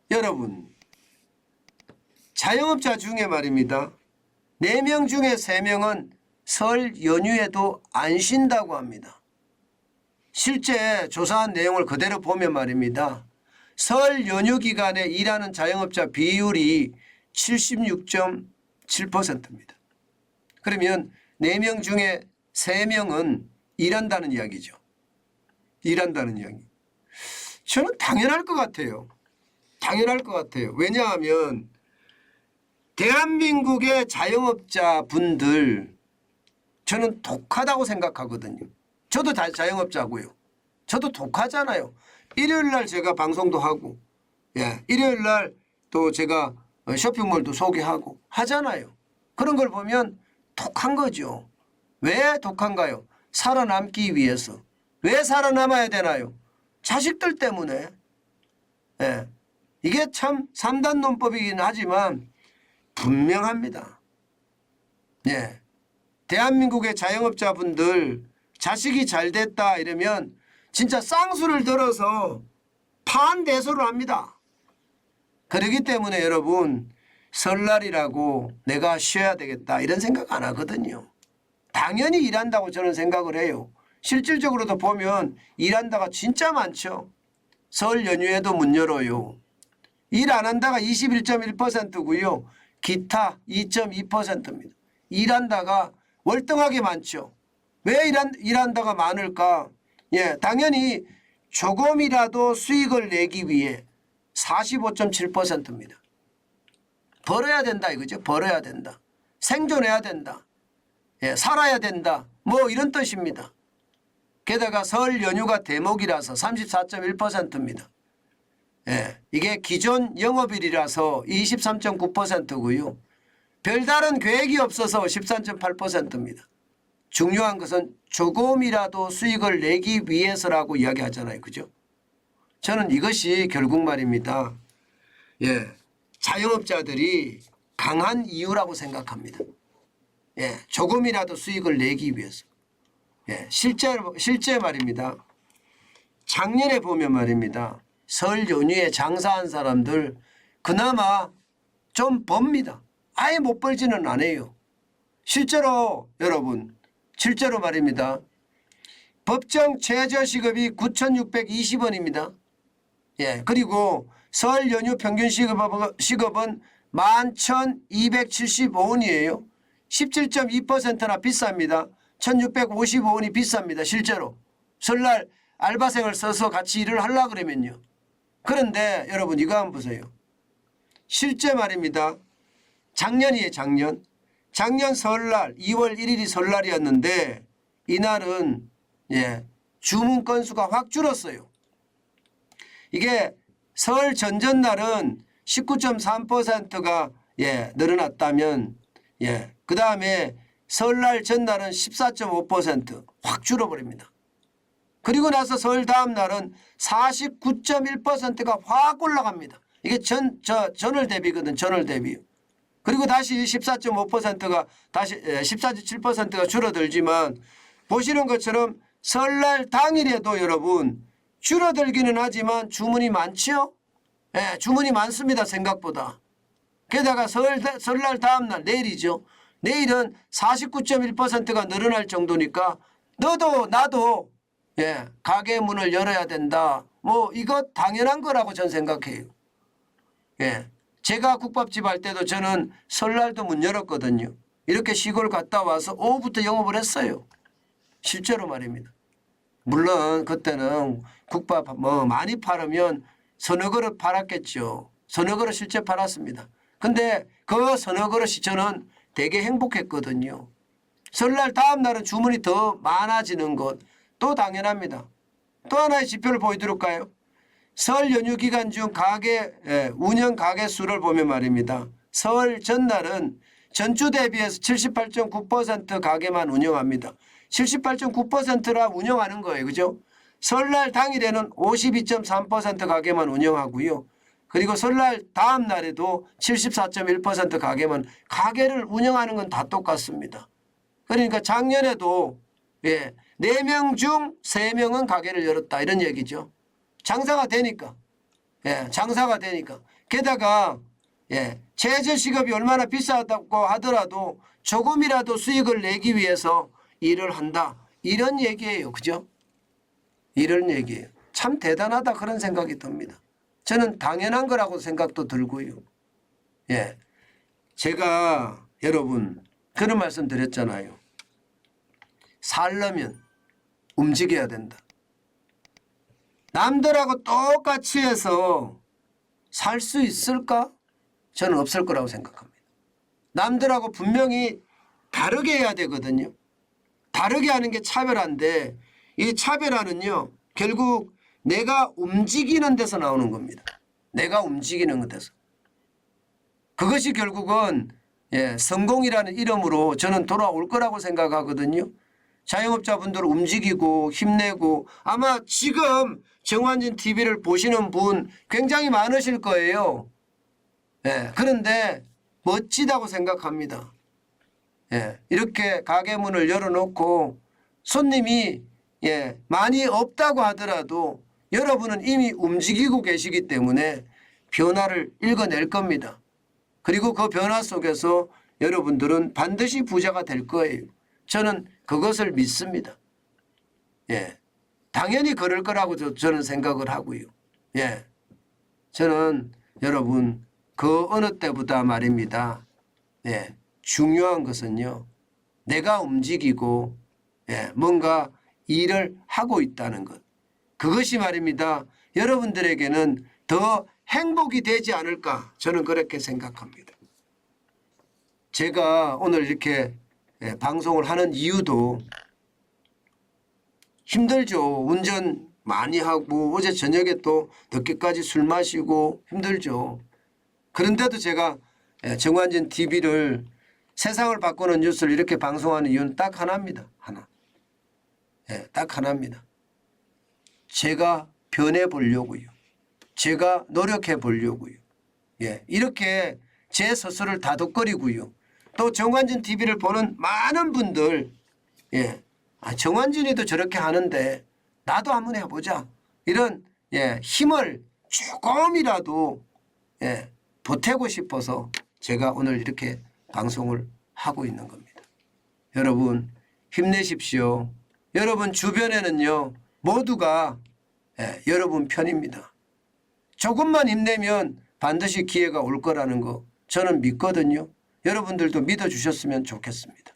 여러분, 자영업자 중에 말입니다. 4명 중에 3명은 설 연휴에도 안 쉰다고 합니다. 실제 조사한 내용을 그대로 보면 말입니다. 설 연휴 기간에 일하는 자영업자 비율이 76.7%입니다. 그러면 4명 중에 3명은 일한다는 이야기죠. 일한다는 이야기. 저는 당연할 것 같아요. 당연할 것 같아요. 왜냐하면 대한민국의 자영업자 분들 저는 독하다고 생각하거든요. 저도 자영업자고요. 저도 독하잖아요. 일요일 날 제가 방송도 하고, 일요일 날 또 제가 쇼핑몰도 소개하고 하잖아요. 그런 걸 보면 독한 거죠. 왜 독한가요? 살아남기 위해서. 왜 살아남아야 되나요? 자식들 때문에. 이게 참 3단 논법이긴 하지만 분명합니다. 대한민국의 자영업자분들 자식이 잘 됐다 이러면 진짜 쌍수를 들어서 판대소를 합니다. 그렇기 때문에 여러분 설날이라고 내가 쉬어야 되겠다 이런 생각 안 하거든요. 당연히 일한다고 저는 생각을 해요. 실질적으로도 보면 일한다가 진짜 많죠. 설 연휴에도 문 열어요. 일 안 한다가 21.1%고요. 기타 2.2%입니다. 일한다가 월등하게 많죠. 왜 일한다가 많을까? 당연히 조금이라도 수익을 내기 위해 45.7%입니다. 벌어야 된다 이거죠. 벌어야 된다. 생존해야 된다. 살아야 된다. 뭐 이런 뜻입니다. 게다가 설 연휴가 대목이라서 34.1%입니다. 이게 기존 영업일이라서 23.9%고요. 별다른 계획이 없어서 13.8%입니다. 중요한 것은 조금이라도 수익을 내기 위해서라고 이야기하잖아요. 그죠? 저는 이것이 결국 말입니다. 자영업자들이 강한 이유라고 생각합니다. 조금이라도 수익을 내기 위해서. 실제 말입니다. 작년에 보면 말입니다. 설 연휴에 장사한 사람들 그나마 좀 법니다. 아예 못 벌지는 않아요. 실제로 여러분 실제로 말입니다. 법정 최저시급이 9,620원입니다. 그리고 설 연휴 평균 시급은 11,275원이에요. 17.2%나 비쌉니다. 1,655원이 비쌉니다. 실제로. 설날 알바생을 써서 같이 일을 하려고 그러면요. 그런데 여러분 이거 한번 보세요. 실제 말입니다. 작년이에요. 작년 설날 2월 1일이 설날이었는데 이날은 주문 건수가 확 줄었어요. 이게 설 전전날은 19.3%가 늘어났다면 그 다음에 설날 전날은 14.5% 확 줄어버립니다. 그리고 나서 설 다음 날은 49.1%가 확 올라갑니다. 이게 전월 대비거든. 전월 대비. 그리고 다시 14.5%가 다시 14.7%가 줄어들지만 보시는 것처럼 설날 당일에도 여러분 줄어들기는 하지만 주문이 많죠. 주문이 많습니다. 생각보다. 게다가 설날 다음 날 내일이죠. 내일은 49.1%가 늘어날 정도니까 너도 나도 가게 문을 열어야 된다. 뭐 이거 당연한 거라고 저는 생각해요. 제가 국밥집 할 때도 저는 설날도 문 열었거든요. 이렇게 시골 갔다 와서 오후부터 영업을 했어요. 실제로 말입니다. 물론 그때는 국밥 뭐 많이 팔으면 서너 그릇 팔았겠죠. 서너 그릇 실제 팔았습니다. 근데 그 서너 그릇이 저는 되게 행복했거든요. 설날 다음 날은 주문이 더 많아지는 것 또 당연합니다. 또 하나의 지표를 보여드릴까요? 설 연휴 기간 중 가게 운영 가게 수를 보면 말입니다. 설 전날은 전주 대비해서 78.9% 가게만 운영합니다. 78.9%라 운영하는 거예요. 그죠? 설날 당일에는 52.3% 가게만 운영하고요. 그리고 설날 다음 날에도 74.1% 가게만 가게를 운영하는 건 다 똑같습니다. 그러니까 작년에도 4명 중 3명은 가게를 열었다 이런 얘기죠. 장사가 되니까. 예, 장사가 되니까. 게다가 최저시급이 얼마나 비싸다고 하더라도 조금이라도 수익을 내기 위해서 일을 한다. 이런 얘기예요. 그죠? 이런 얘기예요. 참 대단하다 그런 생각이 듭니다. 저는 당연한 거라고 생각도 들고요. 예, 제가 여러분 그런 말씀 드렸잖아요. 살려면 움직여야 된다. 남들하고 똑같이 해서 살 수 있을까? 저는 없을 거라고 생각합니다. 남들하고 분명히 다르게 해야 되거든요. 다르게 하는 게 차별화인데 이 차별화는요. 결국 내가 움직이는 데서 나오는 겁니다. 내가 움직이는 데서. 그것이 결국은 성공이라는 이름으로 저는 돌아올 거라고 생각하거든요. 자영업자분들 움직이고 힘내고 아마 지금 정환진 TV를 보시는 분 굉장히 많으실 거예요. 그런데 멋지다고 생각합니다. 이렇게 가게 문을 열어놓고 손님이 많이 없다고 하더라도 여러분은 이미 움직이고 계시기 때문에 변화를 읽어낼 겁니다. 그리고 그 변화 속에서 여러분들은 반드시 부자가 될 거예요. 저는 그것을 믿습니다. 당연히 그럴 거라고 저는 생각을 하고요. 저는 여러분 그 어느 때보다 말입니다. 중요한 것은요. 내가 움직이고 뭔가 일을 하고 있다는 것. 그것이 말입니다. 여러분들에게는 더 행복이 되지 않을까 저는 그렇게 생각합니다. 제가 오늘 이렇게 방송을 하는 이유도 힘들죠. 운전 많이 하고 어제 저녁에 또 늦게까지 술 마시고 힘들죠. 그런데도 제가 정환진 TV를 세상을 바꾸는 뉴스를 이렇게 방송하는 이유는 딱 하나입니다. 하나. 딱 하나입니다. 제가 변해보려고요. 제가 노력해보려고요. 이렇게 제 스스로를 다독거리고요. 또 정환진 TV를 보는 많은 분들 정환진이도 저렇게 하는데 나도 한번 해보자. 이런 힘을 조금이라도 보태고 싶어서 제가 오늘 이렇게 방송을 하고 있는 겁니다. 여러분 힘내십시오. 여러분 주변에는요 모두가 여러분 편입니다. 조금만 힘내면 반드시 기회가 올 거라는 거 저는 믿거든요. 여러분들도 믿어주셨으면 좋겠습니다.